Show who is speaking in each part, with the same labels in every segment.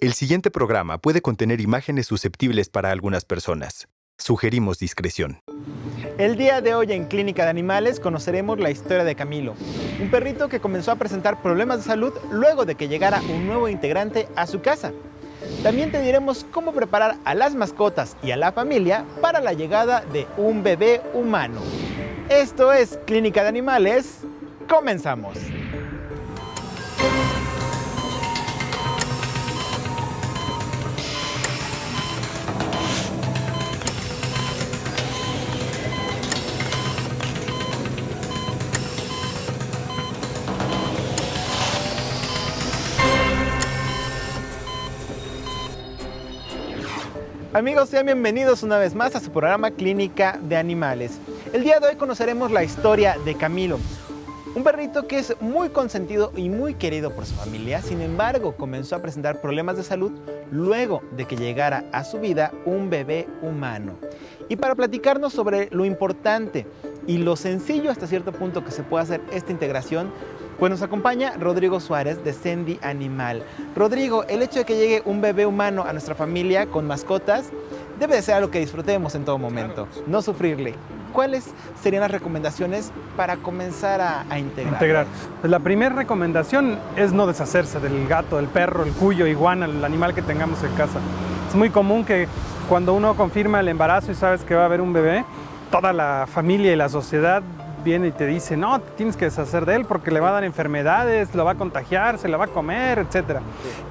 Speaker 1: El siguiente programa puede contener imágenes susceptibles para algunas personas. Sugerimos discreción.
Speaker 2: El día de hoy en Clínica de Animales conoceremos la historia de Camilo, un perrito que comenzó a presentar problemas de salud luego de que llegara un nuevo integrante a su casa. También te diremos cómo preparar a las mascotas y a la familia para la llegada de un bebé humano. Esto es Clínica de Animales. ¡Comenzamos! Amigos, sean bienvenidos una vez más a su programa Clínica de Animales. El día de hoy conoceremos la historia de Camilo, un perrito que es muy consentido y muy querido por su familia. Sin embargo, comenzó a presentar problemas de salud luego de que llegara a su vida un bebé humano. Y para platicarnos sobre lo importante y lo sencillo hasta cierto punto que se puede hacer esta integración, pues nos acompaña Rodrigo Suárez de Sendy Animal. Rodrigo, el hecho de que llegue un bebé humano a nuestra familia con mascotas debe de ser algo que disfrutemos en todo momento, no sufrirle. ¿Cuáles serían las recomendaciones para comenzar a integrar?
Speaker 3: Pues la primera recomendación es no deshacerse del gato, del perro, el cuyo, iguana, el animal que tengamos en casa. Es muy común que cuando uno confirma el embarazo y sabes que va a haber un bebé, toda la familia y la sociedad viene y te dice, no, te tienes que deshacer de él porque le va a dar enfermedades, lo va a contagiar, se la va a comer, etc.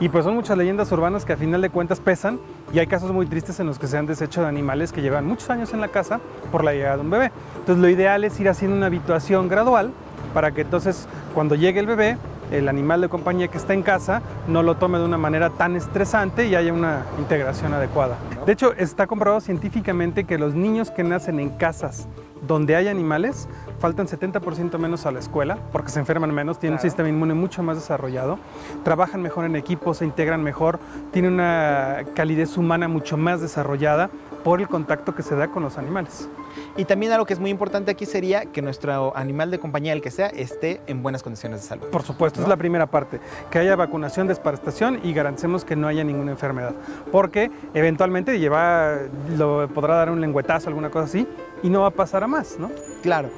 Speaker 3: Y pues son muchas leyendas urbanas que a final de cuentas pesan, y hay casos muy tristes en los que se han deshecho de animales que llevan muchos años en la casa por la llegada de un bebé. Entonces lo ideal es ir haciendo una habituación gradual para que entonces cuando llegue el bebé, el animal de compañía que está en casa no lo tome de una manera tan estresante y haya una integración adecuada. De hecho, está comprobado científicamente que los niños que nacen en casas donde hay animales faltan 70% menos a la escuela porque se enferman menos, tienen un sistema inmune mucho más desarrollado, trabajan mejor en equipo, se integran mejor, tienen una calidez humana mucho más desarrollada por el contacto que se da con los animales.
Speaker 2: Y también algo que es muy importante aquí sería que nuestro animal de compañía, el que sea, esté en buenas condiciones de salud.
Speaker 3: Por supuesto, ¿no? Es la primera parte, que haya vacunación, desparasitación y garanticemos que no haya ninguna enfermedad, porque eventualmente lo podrá dar un lengüetazo, alguna cosa así, y no va a pasar a más, ¿no?
Speaker 2: Claro.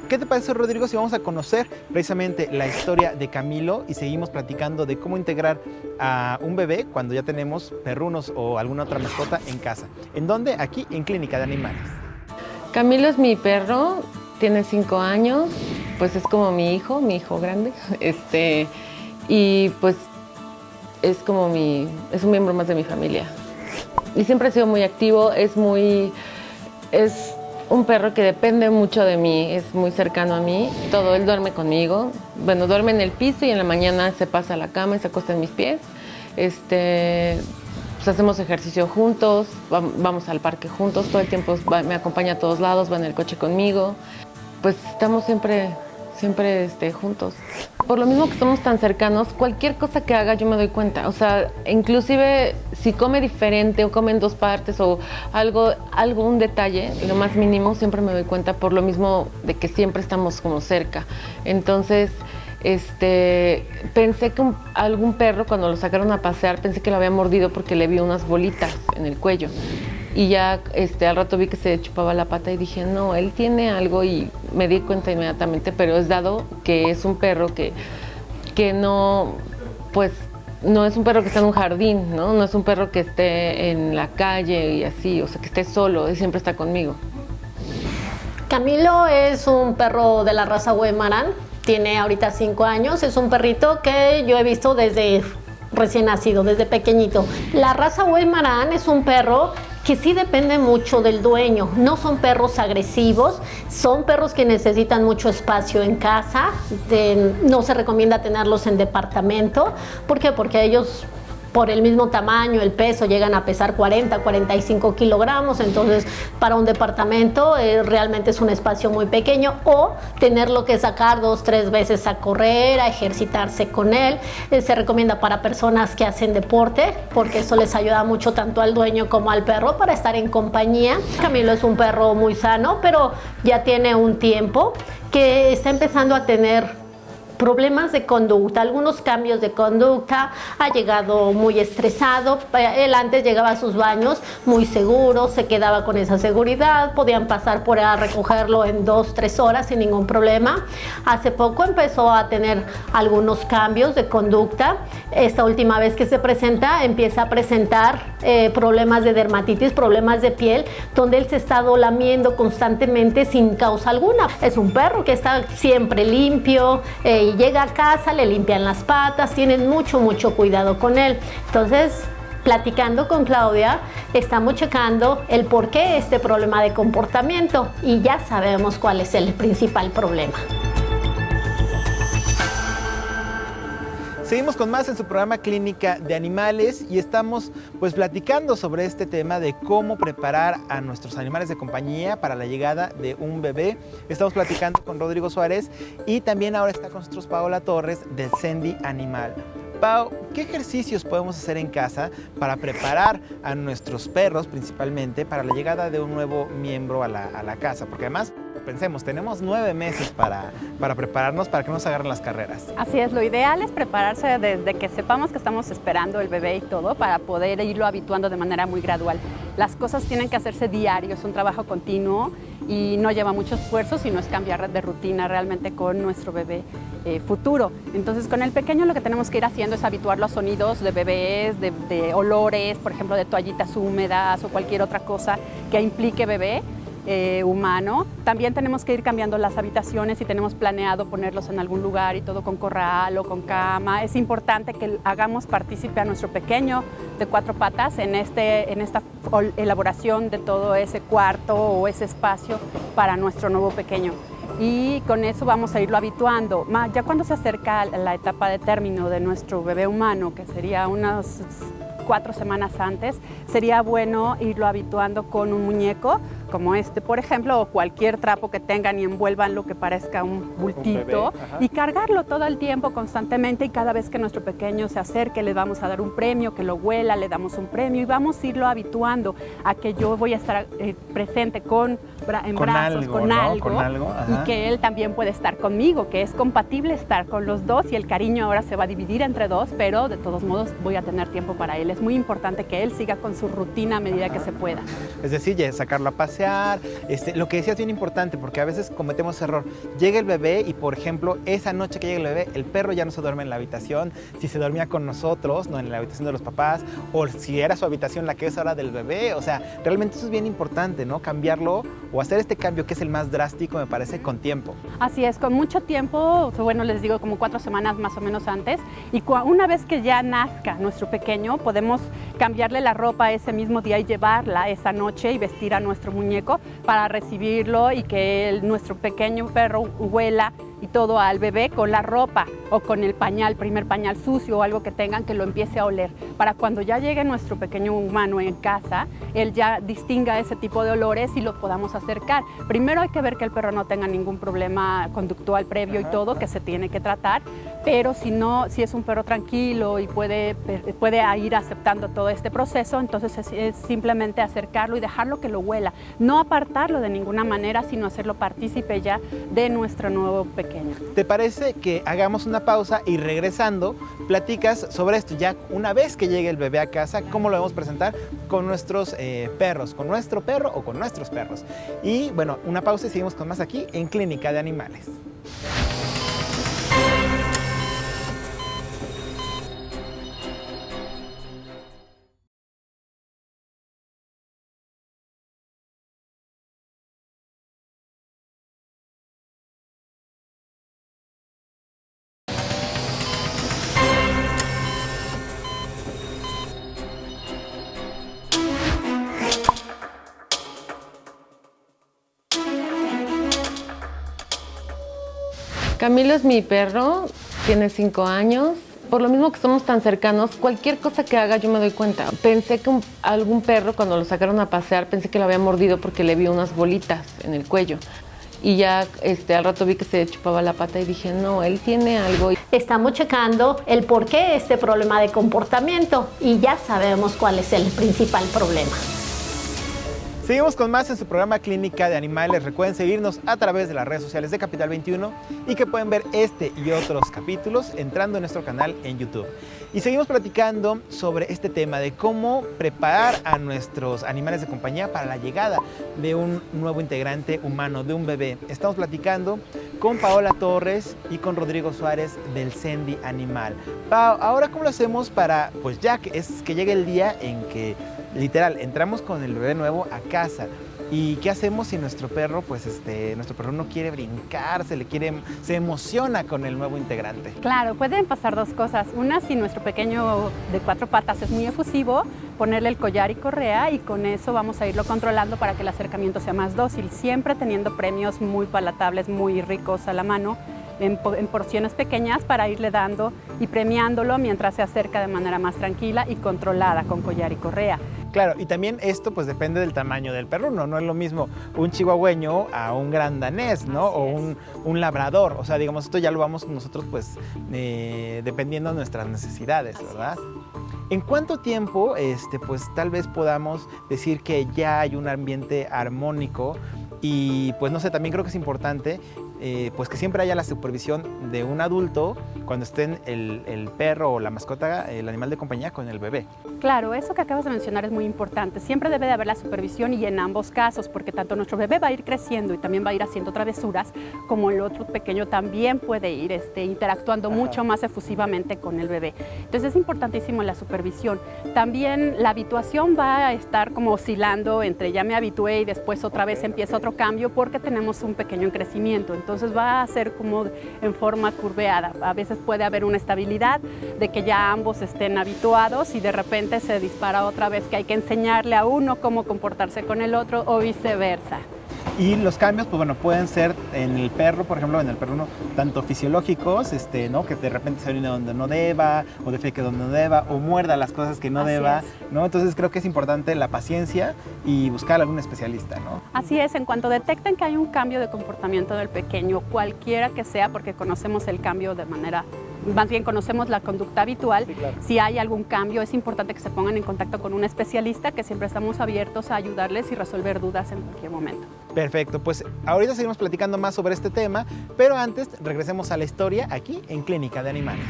Speaker 2: ¿Qué te parece, Rodrigo, si vamos a conocer precisamente la historia de Camilo y seguimos platicando de cómo integrar a un bebé cuando ya tenemos perrunos o alguna otra mascota en casa? ¿En dónde? Aquí en Clínica de Animales.
Speaker 4: Camilo es mi perro, tiene 5 años, pues es como mi hijo grande, y pues es un miembro más de mi familia. Y siempre ha sido muy activo, es un perro que depende mucho de mí, es muy cercano a mí, él duerme conmigo, duerme en el piso y en la mañana se pasa a la cama y se acuesta en mis pies. Pues hacemos ejercicio juntos, vamos al parque juntos, todo el tiempo me acompaña a todos lados, va en el coche conmigo, pues estamos siempre juntos. Por lo mismo que somos tan cercanos, cualquier cosa que haga yo me doy cuenta, o sea, inclusive si come diferente o come en 2 partes o un detalle, lo más mínimo, siempre me doy cuenta por lo mismo de que siempre estamos como cerca. Entonces, pensé que algún perro cuando lo sacaron a pasear, pensé que lo había mordido porque le vi unas bolitas en el cuello. Y ya al rato vi que se chupaba la pata y dije, no, él tiene algo, y me di cuenta inmediatamente, pero es dado que es un perro que no, pues no es un perro que está en un jardín, ¿no? No es un perro que esté en la calle y así, o sea, que esté solo, él siempre está conmigo.
Speaker 5: Camilo es un perro de la raza Weimaraner, tiene ahorita 5 años, es un perrito que yo he visto desde recién nacido, desde pequeñito. La raza Weimaraner es un perro que sí depende mucho del dueño. No son perros agresivos, son perros que necesitan mucho espacio en casa. No se recomienda tenerlos en departamento. ¿Por qué? Porque ellos, por el mismo tamaño, el peso, llegan a pesar 40, 45 kilogramos, entonces para un departamento realmente es un espacio muy pequeño, o tenerlo que sacar 2, 3 veces a correr, a ejercitarse con él. Se recomienda para personas que hacen deporte, porque eso les ayuda mucho tanto al dueño como al perro para estar en compañía. Camilo es un perro muy sano, pero ya tiene un tiempo que está empezando a tener problemas de conducta, algunos cambios de conducta, ha llegado muy estresado, él antes llegaba a sus baños muy seguro, se quedaba con esa seguridad, podían pasar por a recogerlo en 2-3 horas sin ningún problema. Hace poco empezó a tener algunos cambios de conducta, esta última vez que se presenta, empieza a presentar problemas de dermatitis, problemas de piel, donde él se está lamiendo constantemente sin causa alguna. Es un perro que está siempre limpio, y llega a casa, le limpian las patas, tienen mucho cuidado con él. Entonces, platicando con Claudia, estamos checando el por qué este problema de comportamiento y ya sabemos cuál es el principal problema.
Speaker 2: Seguimos con más en su programa Clínica de Animales y estamos pues platicando sobre este tema de cómo preparar a nuestros animales de compañía para la llegada de un bebé. Estamos platicando con Rodrigo Suárez y también ahora está con nosotros Paola Torres del Sendy Animal. Pau, ¿qué ejercicios podemos hacer en casa para preparar a nuestros perros principalmente para la llegada de un nuevo miembro a la casa? Porque además, pensemos, tenemos 9 meses para prepararnos para que no nos agarren las carreras.
Speaker 6: Así es, lo ideal es prepararse desde que sepamos que estamos esperando el bebé y todo para poder irlo habituando de manera muy gradual. Las cosas tienen que hacerse diario, es un trabajo continuo y no lleva mucho esfuerzo, sino es cambiar de rutina realmente con nuestro bebé futuro. Entonces con el pequeño lo que tenemos que ir haciendo es habituarlo a sonidos de bebés, de olores, por ejemplo de toallitas húmedas o cualquier otra cosa que implique bebé humano. También tenemos que ir cambiando las habitaciones y tenemos planeado ponerlos en algún lugar y todo con corral o con cama. Es importante que hagamos partícipe a nuestro pequeño de 4 patas en esta elaboración de todo ese cuarto o ese espacio para nuestro nuevo pequeño. Y con eso vamos a irlo habituando. Ya cuando se acerca la etapa de término de nuestro bebé humano, que sería unas 4 semanas antes, sería bueno irlo habituando con un muñeco como este, por ejemplo, o cualquier trapo que tengan y envuelvan lo que parezca un bultito y cargarlo todo el tiempo constantemente, y cada vez que nuestro pequeño se acerque le vamos a dar un premio, que lo huela, le damos un premio y vamos a irlo habituando a que yo voy a estar presente en brazos, con algo y que él también puede estar conmigo, que es compatible estar con los dos, y el cariño ahora se va a dividir entre dos, pero de todos modos voy a tener tiempo para él. Es muy importante que él siga con su rutina a medida que se pueda.
Speaker 2: Es decir, ya sacarlo a pasear, lo que decías es bien importante, porque a veces cometemos error. Llega el bebé y, por ejemplo, esa noche que llega el bebé, el perro ya no se duerme en la habitación. Si se dormía con nosotros, no en la habitación de los papás, o si era su habitación la que es ahora del bebé. O sea, realmente eso es bien importante, ¿no? Cambiarlo o hacer este cambio que es el más drástico, me parece, con tiempo.
Speaker 6: Así es, con mucho tiempo, bueno, les digo como 4 semanas más o menos antes, y una vez que ya nazca nuestro pequeño, podemos cambiarle la ropa ese mismo día y llevarla esa noche y vestir a nuestro muñeco para recibirlo y que nuestro pequeño perro huela y todo al bebé con la ropa o con el pañal, primer pañal sucio o algo que tengan, que lo empiece a oler, para cuando ya llegue nuestro pequeño humano en casa, él ya distinga ese tipo de olores y lo podamos acercar. Primero hay que ver que el perro no tenga ningún problema conductual previo y todo, que se tiene que tratar, pero si es un perro tranquilo y puede ir aceptando todo este proceso, entonces es simplemente acercarlo y dejarlo que lo huela, no apartarlo de ninguna manera, sino hacerlo partícipe ya de nuestro nuevo pequeño.
Speaker 2: ¿Te parece que hagamos una pausa y regresando platicas sobre esto? Ya una vez que llegue el bebé a casa, ¿cómo lo vamos a presentar con nuestros perros? ¿Con nuestro perro o con nuestros perros? Y bueno, una pausa y seguimos con más aquí en Clínica de Animales.
Speaker 4: Camilo es mi perro, tiene 5 años. Por lo mismo que somos tan cercanos, cualquier cosa que haga yo me doy cuenta. Pensé que algún perro, cuando lo sacaron a pasear, pensé que lo había mordido porque le vi unas bolitas en el cuello. Y ya al rato vi que se chupaba la pata y dije, no, él tiene algo.
Speaker 5: Estamos checando el por qué este problema de comportamiento y ya sabemos cuál es el principal problema.
Speaker 2: Seguimos con más en su programa Clínica de Animales. Recuerden seguirnos a través de las redes sociales de Capital 21 y que pueden ver este y otros capítulos entrando en nuestro canal en YouTube. Y seguimos platicando sobre este tema de cómo preparar a nuestros animales de compañía para la llegada de un nuevo integrante humano, de un bebé. Estamos platicando con Paola Torres y con Rodrigo Suárez del Sendi Animal. Pao, ahora ¿cómo lo hacemos para, pues ya que llegue el día en que literal entramos con el bebé nuevo a casa? ¿Y qué hacemos si nuestro perro, nuestro perro no quiere brincar, se emociona con el nuevo integrante?
Speaker 6: Claro, pueden pasar dos cosas. Una, si nuestro pequeño de 4 patas es muy efusivo, ponerle el collar y correa y con eso vamos a irlo controlando para que el acercamiento sea más dócil, siempre teniendo premios muy palatables, muy ricos a la mano, en porciones pequeñas para irle dando y premiándolo mientras se acerca de manera más tranquila y controlada con collar y correa.
Speaker 2: Claro, y también esto pues depende del tamaño del perruno, no es lo mismo un chihuahueño a un gran danés, ¿no? O un labrador, o sea, digamos, esto ya lo vamos nosotros pues dependiendo de nuestras necesidades, ¿verdad? ¿En cuánto tiempo pues tal vez podamos decir que ya hay un ambiente armónico? Y pues no sé, también creo que es importante pues que siempre haya la supervisión de un adulto cuando estén el perro o la mascota, el animal de compañía con el bebé.
Speaker 6: Claro, eso que acabas de mencionar es muy importante. Siempre debe de haber la supervisión y en ambos casos, porque tanto nuestro bebé va a ir creciendo y también va a ir haciendo travesuras, como el otro pequeño también puede ir interactuando mucho más efusivamente con el bebé. Entonces es importantísimo la supervisión. También la habituación va a estar como oscilando entre ya me habitué y después otra vez empieza otro cambio porque tenemos un pequeño crecimiento. Entonces va a ser como en forma curveada. A veces puede haber una estabilidad de que ya ambos estén habituados y de repente se dispara otra vez que hay que enseñarle a uno cómo comportarse con el otro o viceversa.
Speaker 2: Y los cambios, pues bueno, pueden ser en el perro, por ejemplo, en el perruno, tanto fisiológicos, ¿no? Que de repente se orine donde no deba, o defeque donde no deba, o muerda las cosas que no deba, ¿no? Entonces creo que es importante la paciencia y buscar a algún especialista, ¿no?
Speaker 6: Así es, en cuanto detecten que hay un cambio de comportamiento del pequeño, cualquiera que sea, porque conocemos el cambio de manera, más bien conocemos la conducta habitual, sí, claro. Si hay algún cambio es importante que se pongan en contacto con un especialista, que siempre estamos abiertos a ayudarles y resolver dudas en cualquier momento.
Speaker 2: Perfecto, pues ahorita seguimos platicando más sobre este tema, pero antes regresemos a la historia aquí en Clínica de Animales.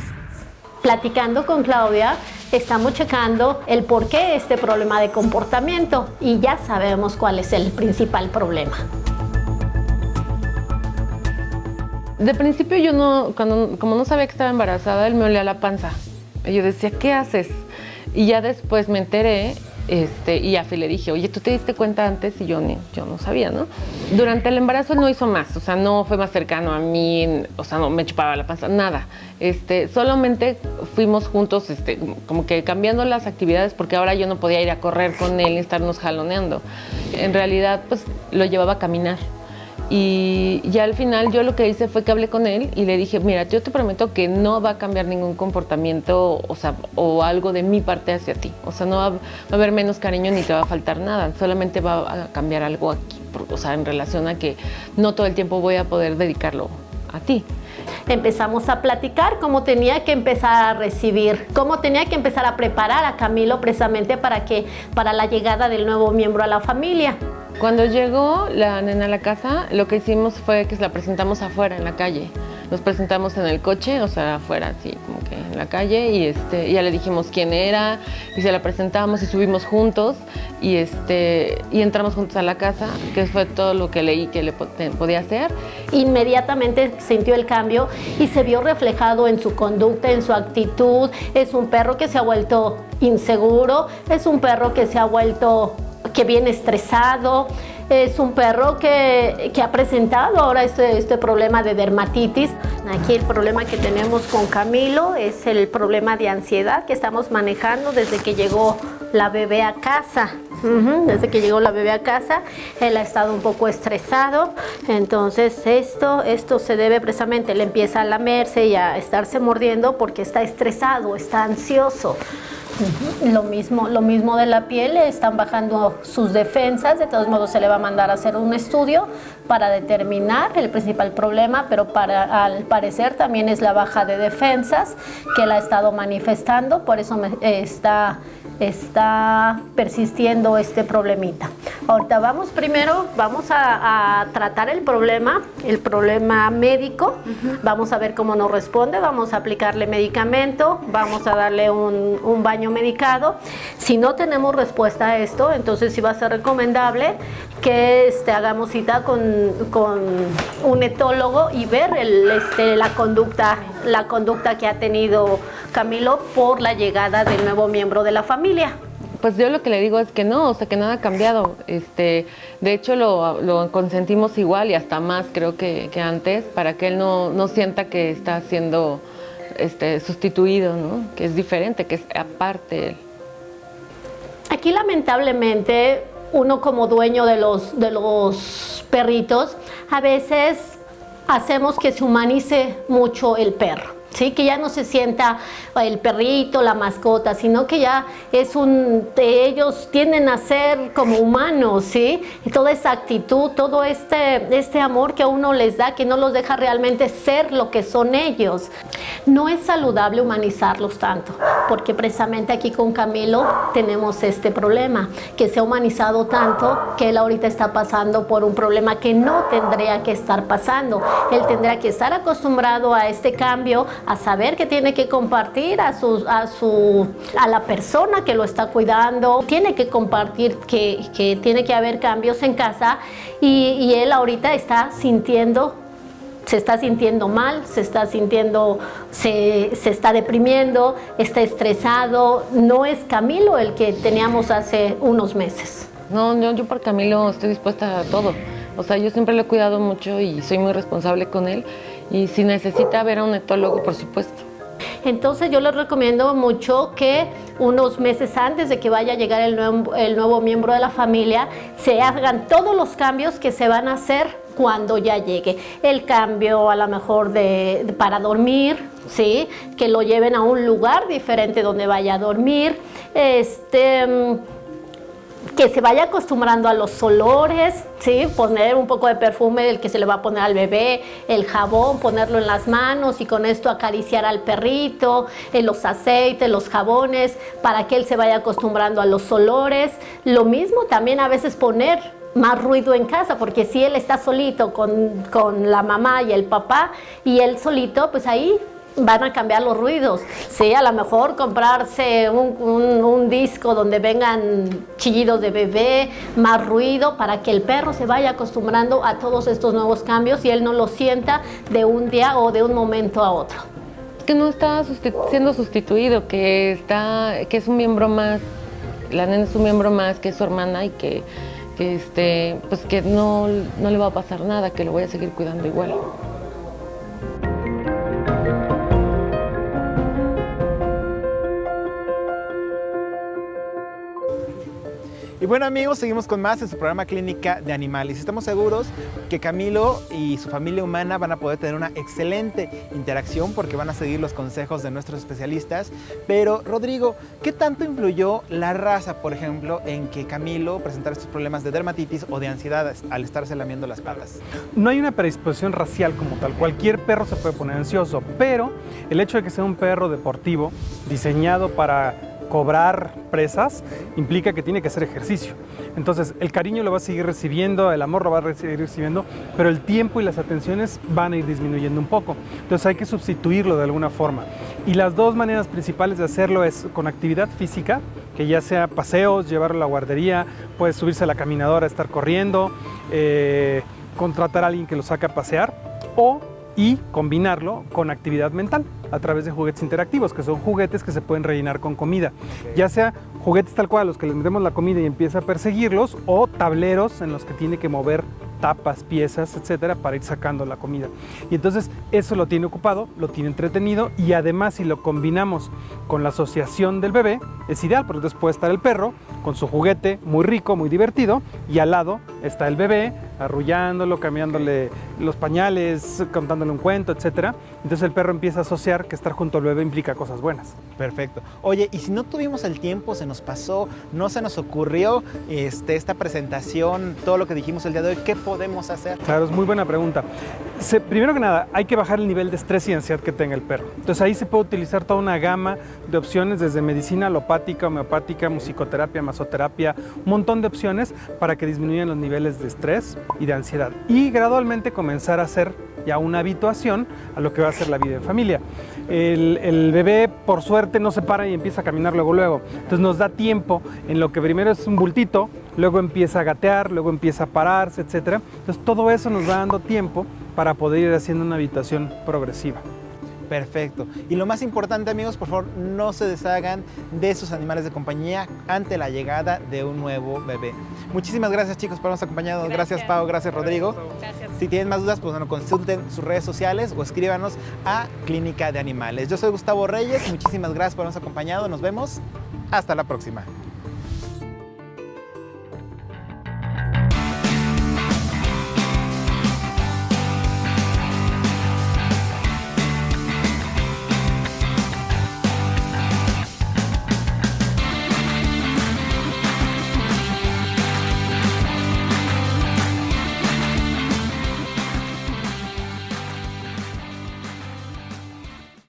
Speaker 5: Platicando con Claudia, estamos checando el por qué este problema de comportamiento y ya sabemos cuál es el principal problema.
Speaker 4: De principio yo como no sabía que estaba embarazada, él me olía la panza. Y yo decía, ¿qué haces? Y ya después me enteré y ya le dije, oye, ¿tú te diste cuenta antes? Y yo no sabía, ¿no? Durante el embarazo él no hizo más, o sea, no fue más cercano a mí, o sea, no me chupaba la panza, nada. Solamente fuimos juntos, como que cambiando las actividades porque ahora yo no podía ir a correr con él ni estarnos jaloneando. En realidad, pues, lo llevaba a caminar. Y ya al final yo lo que hice fue que hablé con él y le dije, mira, yo te prometo que no va a cambiar ningún comportamiento, o algo de mi parte hacia ti. O sea, no va a haber menos cariño ni te va a faltar nada, solamente va a cambiar algo aquí, o sea, en relación a que no todo el tiempo voy a poder dedicarlo a ti.
Speaker 5: Empezamos a platicar cómo tenía que empezar a recibir, cómo tenía que empezar a preparar a Camilo precisamente para la llegada del nuevo miembro a la familia.
Speaker 4: Cuando llegó la nena a la casa, lo que hicimos fue que la presentamos afuera, en la calle. Nos presentamos en el coche, o sea, afuera, así como que en la calle, y ya le dijimos quién era, y se la presentamos y subimos juntos, y entramos juntos a la casa, que fue todo lo que leí que le podía hacer.
Speaker 5: Inmediatamente sintió el cambio y se vio reflejado en su conducta, en su actitud. Es un perro que se ha vuelto inseguro, es un perro que se ha vuelto que viene estresado, es un perro que ha presentado ahora este problema de dermatitis. Aquí el problema que tenemos con Camilo es el problema de ansiedad que estamos manejando desde que llegó la bebé a casa. Desde que llegó la bebé a casa, él ha estado un poco estresado, entonces esto se debe precisamente, él empieza a lamerse y a estarse mordiendo porque está estresado, está ansioso. Lo mismo de la piel, le están bajando sus defensas, de todos modos se le va a mandar a hacer un estudio para determinar el principal problema, pero al parecer también es la baja de defensas que la ha estado manifestando, por eso está persistiendo este problemita. Ahorita vamos a tratar el problema médico, vamos a ver cómo nos responde, vamos a aplicarle medicamento, vamos a darle un baño medicado. Si no tenemos respuesta a esto, entonces sí va a ser recomendable que hagamos cita con un etólogo y ver la conducta que ha tenido Camilo por la llegada del nuevo miembro de la familia.
Speaker 4: Pues yo lo que le digo es que no, o sea, que nada ha cambiado. De hecho, lo consentimos igual y hasta más, creo que antes, para que él no sienta que está siendo sustituido, ¿no? Que es diferente, que es aparte él.
Speaker 5: Aquí, lamentablemente, uno como dueño de los perritos, a veces hacemos que se humanice mucho el perro. ¿Sí? Que ya no se sienta el perrito, la mascota, sino que ya ellos tienden a ser como humanos, ¿sí? Y toda esa actitud, todo este amor que a uno les da, que no los deja realmente ser lo que son ellos. No es saludable humanizarlos tanto, porque precisamente aquí con Camilo tenemos este problema, que se ha humanizado tanto que él ahorita está pasando por un problema que no tendría que estar pasando. Él tendría que estar acostumbrado a este cambio, a saber que tiene que compartir a la persona que lo está cuidando, tiene que compartir que tiene que haber cambios en casa y él ahorita se está sintiendo mal, se está deprimiendo, está estresado. No es Camilo el que teníamos hace unos meses.
Speaker 4: No, yo por Camilo estoy dispuesta a todo. O sea, yo siempre lo he cuidado mucho y soy muy responsable con él. Y si necesita ver a un etólogo, por supuesto.
Speaker 5: Entonces yo les recomiendo mucho que unos meses antes de que vaya a llegar el nuevo miembro de la familia, se hagan todos los cambios que se van a hacer cuando ya llegue. El cambio a lo mejor para dormir, ¿sí? Que lo lleven a un lugar diferente donde vaya a dormir. Que se vaya acostumbrando a los olores, ¿sí? Poner un poco de perfume, el que se le va a poner al bebé, el jabón, ponerlo en las manos y con esto acariciar al perrito, los aceites, los jabones, para que él se vaya acostumbrando a los olores. Lo mismo también a veces poner más ruido en casa, porque si él está solito con la mamá y el papá y él solito, pues ahí van a cambiar los ruidos, ¿sí? A lo mejor comprarse un disco donde vengan chillidos de bebé, más ruido, para que el perro se vaya acostumbrando a todos estos nuevos cambios y él no lo sienta de un día o de un momento a otro.
Speaker 4: Que no está siendo sustituido, que es un miembro más, la nena es un miembro más, que es su hermana y que no le va a pasar nada, que lo voy a seguir cuidando igual.
Speaker 2: Y bueno amigos, seguimos con más en su programa Clínica de Animales. Estamos seguros que Camilo y su familia humana van a poder tener una excelente interacción porque van a seguir los consejos de nuestros especialistas. Pero Rodrigo, ¿qué tanto influyó la raza, por ejemplo, en que Camilo presentara estos problemas de dermatitis o de ansiedad al estarse lamiendo las patas?
Speaker 3: No hay una predisposición racial como tal. Cualquier perro se puede poner ansioso, pero el hecho de que sea un perro deportivo, diseñado para cobrar presas, implica que tiene que hacer ejercicio. Entonces el cariño lo va a seguir recibiendo, el amor lo va a seguir recibiendo, pero el tiempo y las atenciones van a ir disminuyendo un poco. Entonces hay que sustituirlo de alguna forma. Y las dos maneras principales de hacerlo es con actividad física, que ya sea paseos, llevarlo a la guardería, puede subirse a la caminadora, estar corriendo, contratar a alguien que lo saque a pasear, y combinarlo con actividad mental a través de juguetes interactivos, que son juguetes que se pueden rellenar con comida. Ya sea juguetes tal cual a los que les metemos la comida y empieza a perseguirlos, o tableros en los que tiene que mover tapas, piezas, etcétera, para ir sacando la comida. Y entonces eso lo tiene ocupado, lo tiene entretenido, y además si lo combinamos con la asociación del bebé, es ideal, porque entonces puede estar el perro con su juguete muy rico, muy divertido, y al lado está el bebé arrullándolo, cambiándole los pañales, contándole un cuento, etc. Entonces el perro empieza a asociar que estar junto al bebé implica cosas buenas.
Speaker 2: Perfecto. Oye, y si no tuvimos el tiempo, se nos pasó, no se nos ocurrió esta presentación, todo lo que dijimos el día de hoy, ¿qué podemos hacer?
Speaker 3: Claro, es muy buena pregunta. Primero que nada, hay que bajar el nivel de estrés y ansiedad que tenga el perro. Entonces ahí se puede utilizar toda una gama de opciones, desde medicina alopática, homeopática, musicoterapia, masoterapia, un montón de opciones para que disminuyan los niveles de estrés y de ansiedad. Y gradualmente comenzar a hacer ya una habituación a lo que va a ser la vida en familia. El bebé, por suerte, no se para y empieza a caminar luego. Entonces nos da tiempo en lo que primero es un bultito, luego empieza a gatear, luego empieza a pararse, etc. Entonces todo eso nos va dando tiempo para poder ir haciendo una habituación progresiva.
Speaker 2: Perfecto. Y lo más importante, amigos, por favor, no se deshagan de sus animales de compañía ante la llegada de un nuevo bebé. Muchísimas gracias, chicos, por habernos acompañado. Gracias, Pau. Gracias, Rodrigo.
Speaker 6: Gracias.
Speaker 2: Si tienen más dudas, pues bueno, consulten sus redes sociales o escríbanos a Clínica de Animales. Yo soy Gustavo Reyes. Muchísimas gracias por habernos acompañado. Nos vemos. Hasta la próxima.